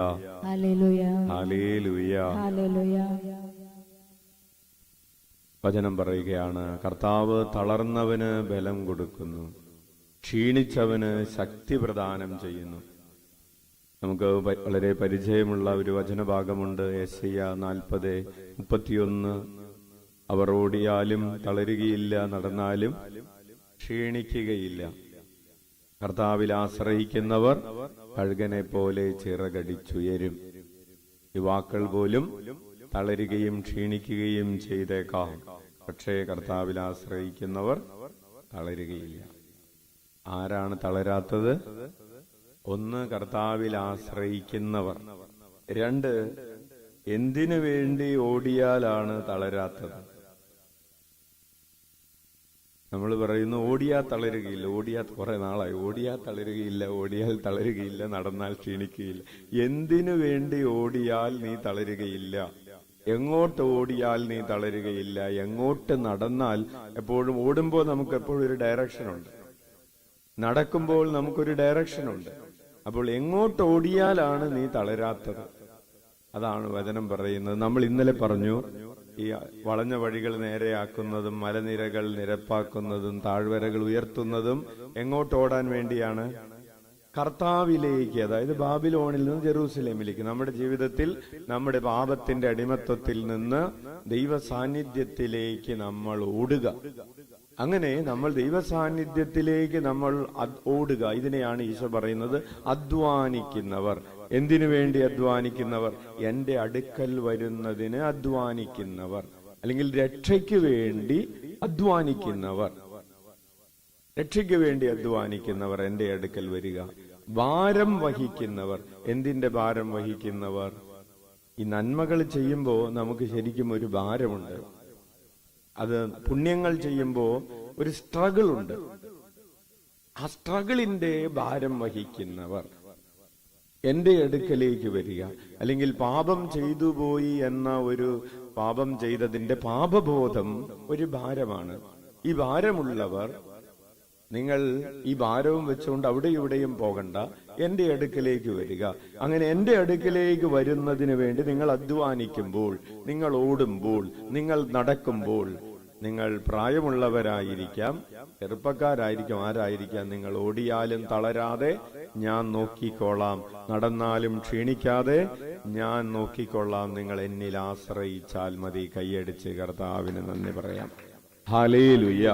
Hallelujah, hallelujah. Hallelujah. വചനം പറയുകയാണ്, കർത്താവ് തളർന്നവന് ബലം കൊടുക്കുന്നു, ക്ഷീണിച്ചവന് ശക്തി പ്രദാനം ചെയ്യുന്നു. നമുക്ക് വളരെ പരിചയമുള്ള ഒരു വചനഭാഗമുണ്ട്, യെശയ്യാ 40:31. അവർ ഓടിയാലും തളരുകയില്ല, നടന്നാലും ക്ഷീണിക്കുകയില്ല. കർത്താവിൽ ആശ്രയിക്കുന്നവർ കഴുകനെ പോലെ ചിറകടിച്ചുയരും. യുവാക്കൾ പോലും തളരുകയും ക്ഷീണിക്കുകയും ചെയ്തേക്കാം, പക്ഷേ കർത്താവിൽ ആശ്രയിക്കുന്നവർ തളരുകയില്ല. ആരാണ് തളരാത്തത്? ഒന്ന്, കർത്താവിൽ ആശ്രയിക്കുന്നവർ. രണ്ട്, എന്തിനു വേണ്ടി ഓടിയാലാണ് തളരാത്തത്? നമ്മൾ പറയുന്നു ഓടിയാൽ തളരുകയില്ല, ഓടിയാൽ കുറെ നാളായി ഓടിയാൽ തളരുകയില്ല, ഓടിയാൽ തളരുകയില്ല, നടന്നാൽ ക്ഷീണിക്കുകയില്ല. എന്തിനു വേണ്ടി ഓടിയാൽ നീ തളരുകയില്ല? എങ്ങോട്ട് ഓടിയാൽ നീ തളരുകയില്ല? എങ്ങോട്ട് നടന്നാൽ? എപ്പോഴും ഓടുമ്പോൾ നമുക്ക് എപ്പോഴും ഒരു ഡയറക്ഷനുണ്ട്, നടക്കുമ്പോൾ നമുക്കൊരു ഡയറക്ഷനുണ്ട്. അപ്പോൾ എങ്ങോട്ട് ഓടിയാലാണ് നീ തളരാത്തത്? അതാണ് വചനം പറയുന്നത്. നമ്മൾ ഇന്നലെ പറഞ്ഞു, ഈ വളഞ്ഞ വഴികൾ നേരെയാക്കുന്നതും മലനിരകൾ നിരപ്പാക്കുന്നതും താഴ്വരകൾ ഉയർത്തുന്നതും എങ്ങോട്ട് ഓടാൻ വേണ്ടിയാണ്? കർത്താവിലേക്ക്, അതായത് ബാബിലോണിൽ നിന്ന് ജെറൂസലേമിലേക്ക്. നമ്മുടെ ജീവിതത്തിൽ നമ്മുടെ പാപത്തിന്റെ അടിമത്വത്തിൽ നിന്ന് ദൈവ സാന്നിധ്യത്തിലേക്ക് നമ്മൾ ഓടുക. അങ്ങനെ നമ്മൾ ദൈവ സാന്നിധ്യത്തിലേക്ക് നമ്മൾ ഓടുക. ഇതിനെയാണ് ഈശോ പറയുന്നത് അധ്വാനിക്കുന്നവർ. എന്തിനു വേണ്ടി അധ്വാനിക്കുന്നവർ? എന്റെ അടുക്കൽ വരുന്നതിന് അധ്വാനിക്കുന്നവർ, അല്ലെങ്കിൽ രക്ഷയ്ക്ക് വേണ്ടി അധ്വാനിക്കുന്നവർ. രക്ഷയ്ക്ക് വേണ്ടി അധ്വാനിക്കുന്നവർ എന്റെ അടുക്കൽ വരിക. ഭാരം വഹിക്കുന്നവർ. എന്തിന്റെ ഭാരം വഹിക്കുന്നവർ? ഈ നന്മകൾ ചെയ്യുമ്പോൾ നമുക്ക് ശരിക്കും ഒരു ഭാരമുണ്ട്. അത് പുണ്യങ്ങൾ ചെയ്യുമ്പോൾ ഒരു സ്ട്രഗിൾ ഉണ്ട്. ആ സ്ട്രഗിളിന്റെ ഭാരം വഹിക്കുന്നവർ എന്റെ അടുക്കലേക്ക് വരിക. അല്ലെങ്കിൽ പാപം ചെയ്തു പോയി എന്ന ഒരു പാപം ചെയ്തതിന്റെ പാപബോധം ഒരു ഭാരമാണ്. ഈ ഭാരമുള്ളവർ, നിങ്ങൾ ഈ ഭാരവും വെച്ചുകൊണ്ട് അവിടെ ഇവിടെയും പോകണ്ട, എന്റെ അടുക്കലേക്ക് വരിക. അങ്ങനെ എന്റെ അടുക്കലേക്ക് വരുന്നതിന് വേണ്ടി നിങ്ങൾ അധ്വാനിക്കുമ്പോൾ, നിങ്ങൾ ഓടുമ്പോൾ, നിങ്ങൾ നടക്കുമ്പോൾ, നിങ്ങൾ പ്രായമുള്ളവരായിരിക്കാം, ചെറുപ്പക്കാരായിരിക്കാം, ആരായിരിക്കാം, നിങ്ങൾ ഓടിയാലും തളരാതെ ഞാൻ നോക്കിക്കോളാം, നടന്നാലും ക്ഷീണിക്കാതെ ഞാൻ നോക്കിക്കൊള്ളാം. നിങ്ങൾ എന്നിൽ ആശ്രയിച്ചാൽ മതി. കൈയടിച്ച് കർത്താവിന് നന്ദി പറയാം. ഹല്ലേലൂയ.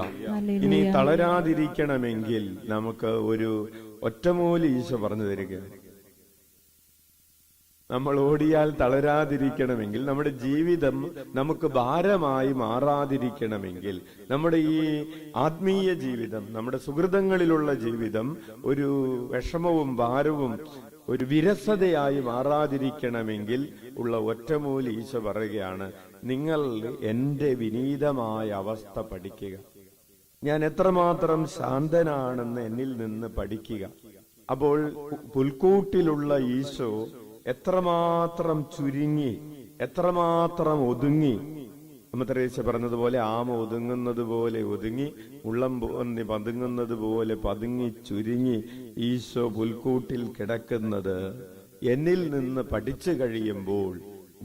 ഇനി തളരാതിരിക്കണമെങ്കിൽ നമുക്ക് ഒരു ഒറ്റമൂലി ഈശോ പറഞ്ഞു തരിക. നമ്മൾ ഓടിയാൽ തളരാതിരിക്കണമെങ്കിൽ, നമ്മുടെ ജീവിതം നമുക്ക് ഭാരമായി മാറാതിരിക്കണമെങ്കിൽ, നമ്മുടെ ഈ ആത്മീയ ജീവിതം, നമ്മുടെ സുഹൃതങ്ങളിലുള്ള ജീവിതം ഒരു വിഷമവും ഭാരവും ഒരു വിരസതയായി മാറാതിരിക്കണമെങ്കിൽ ഉള്ള ഒറ്റമൂലി ഈശോ പറയുകയാണ്, നിങ്ങൾ എന്റെ വിനീതമായ അവസ്ഥ പഠിക്കുക. ഞാൻ എത്രമാത്രം ശാന്തനാണെന്ന് എന്നിൽ നിന്ന് പഠിക്കുക. അപ്പോൾ പുൽക്കൂട്ടിലുള്ള ഈശോ എത്രമാത്രം ചുരുങ്ങി, എത്രമാത്രം ഒതുങ്ങി. അമ്മത്രേസ്യ പറഞ്ഞതുപോലെ, ആമ ഒതുങ്ങുന്നത് പോലെ ഒതുങ്ങി, ഉള്ളം പൊന്നി പതുങ്ങുന്നത് പോലെ പതുങ്ങി ചുരുങ്ങി ഈശോ പുൽക്കൂട്ടിൽ കിടക്കുന്നത് എന്നിൽ നിന്ന് പഠിച്ചു കഴിയുമ്പോൾ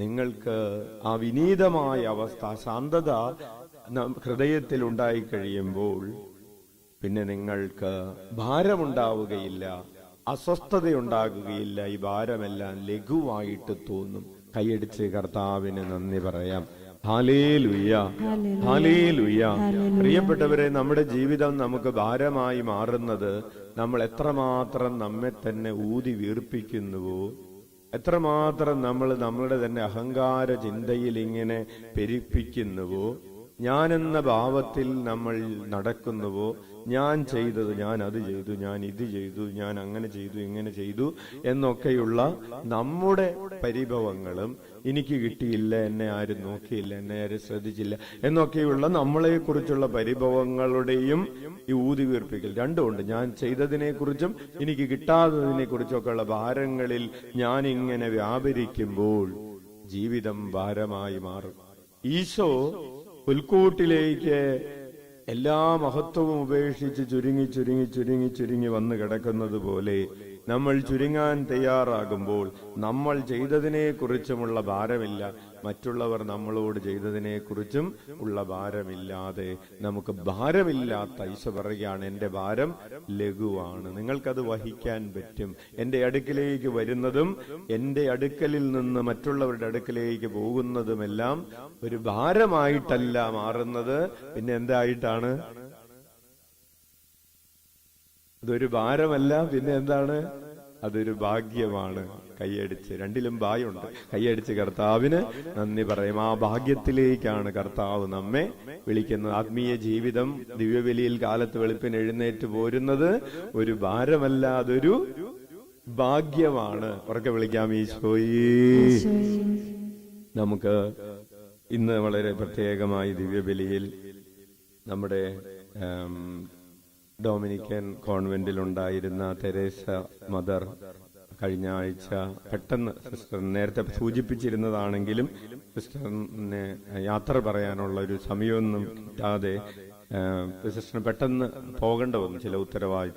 നിങ്ങൾക്ക് ആ വിനീതമായ അവസ്ഥ, ശാന്തത ഹൃദയത്തിൽ ഉണ്ടായി കഴിയുമ്പോൾ പിന്നെ നിങ്ങൾക്ക് ഭാരമുണ്ടാവുകയില്ല, അസ്വസ്ഥതയുണ്ടാകുകയില്ല. ഈ ഭാരമെല്ലാം ലഘുവായിട്ട് തോന്നും. കൈയടിച്ച് കർത്താവിന് നന്ദി പറയാം. Hallelujah, hallelujah. പ്രിയപ്പെട്ടവരെ, നമ്മുടെ ജീവിതം നമുക്ക് ഭാരമായി മാറുന്നത് നമ്മൾ എത്രമാത്രം നമ്മെ തന്നെ ഊതി വീർപ്പിക്കുന്നുവോ, എത്രമാത്രം നമ്മൾ നമ്മളുടെ തന്നെ അഹങ്കാര ചിന്തയിൽ ഇങ്ങനെ പെരുപ്പിക്കുന്നുവോ, ഞാനെന്ന ഭാവത്തിൽ നമ്മൾ നടക്കുന്നുവോ, ഞാൻ ചെയ്തത്, ഞാൻ അത് ചെയ്തു, ഞാൻ ഇത് ചെയ്തു, ഞാൻ അങ്ങനെ ചെയ്തു, ഇങ്ങനെ ചെയ്തു എന്നൊക്കെയുള്ള നമ്മുടെ പരിഭവങ്ങളും, എനിക്ക് കിട്ടിയില്ല, എന്നെ ആരും നോക്കിയില്ല, എന്നെ ആരും ശ്രദ്ധിച്ചില്ല എന്നൊക്കെയുള്ള നമ്മളെ കുറിച്ചുള്ള പരിഭവങ്ങളുടെയും ഈ ഊതിവീർപ്പിക്കൽ രണ്ടുമുണ്ട്. ഞാൻ ചെയ്തതിനെ കുറിച്ചും എനിക്ക് കിട്ടാത്തതിനെ കുറിച്ചൊക്കെയുള്ള ഭാരങ്ങളിൽ ഞാൻ ഇങ്ങനെ വ്യാപരിക്കുമ്പോൾ ജീവിതം ഭാരമായി മാറും. ഈശോ പുൽക്കൂട്ടിലേക്ക് എല്ലാ മഹത്വവും ഉപേക്ഷിച്ച് ചുരുങ്ങി ചുരുങ്ങി ചുരുങ്ങി ചുരുങ്ങി വന്ന് കിടക്കുന്നത് പോലെ നമ്മൾ ചുരുങ്ങാൻ തയ്യാറാകുമ്പോൾ നമ്മൾ ചെയ്തതിനെ കുറിച്ചുമുള്ള ഭാരമില്ല, മറ്റുള്ളവർ നമ്മളോട് ചെയ്തതിനെ കുറിച്ചും ഉള്ള ഭാരമില്ലാതെ നമുക്ക് ഭാരമില്ലാത്ത ഈശോ പറയുകയാണ്, എന്റെ ഭാരം ലഘുവാണ്, നിങ്ങൾക്കത് വഹിക്കാൻ പറ്റും. എന്റെ അടുക്കിലേക്ക് വരുന്നതും എന്റെ അടുക്കലിൽ നിന്ന് മറ്റുള്ളവരുടെ അടുക്കലേക്ക് പോകുന്നതുമെല്ലാം ഒരു ഭാരമായിട്ടല്ല മാറുന്നത്, പിന്നെ എന്തായിട്ടാണ്? അതൊരു ഭാരമല്ല, പിന്നെ എന്താണ്? അതൊരു ഭാഗ്യമാണ്. കൈയടിച്ച്, രണ്ടിലും ഭാഗ്യമുണ്ട്. കൈയടിച്ച് കർത്താവിന് നന്ദി പറയും. ആ ഭാഗ്യത്തിലേക്കാണ് കർത്താവ് നമ്മെ വിളിക്കുന്നത്. ആത്മീയ ജീവിതം ദിവ്യബലിയിൽ കാലത്ത് വെളുപ്പിന് എഴുന്നേറ്റ് പോരുന്നത് ഒരു ഭാരമല്ല, അതൊരു ഭാഗ്യമാണ്. ഉറക്കെ വിളിക്കാം, ഈശോയേ. നമുക്ക് ഇന്ന് വളരെ പ്രത്യേകമായി ദിവ്യബലിയിൽ നമ്മുടെ ഡൊമിനിക്കൻ കോൺവെന്റിൽ ഉണ്ടായിരുന്ന തെരേസ മദർ കഴിഞ്ഞ ആഴ്ച പെട്ടെന്ന്, സിസ്റ്റർ നേരത്തെ സൂചിപ്പിച്ചിരുന്നതാണെങ്കിലും സിസ്റ്ററിനെ യാത്ര പറയാനുള്ള ഒരു സമയമൊന്നും കിട്ടാതെ സിസ്റ്ററിന് പെട്ടെന്ന് പോകേണ്ട വന്നു, ചില ഉത്തരവാദിത്വം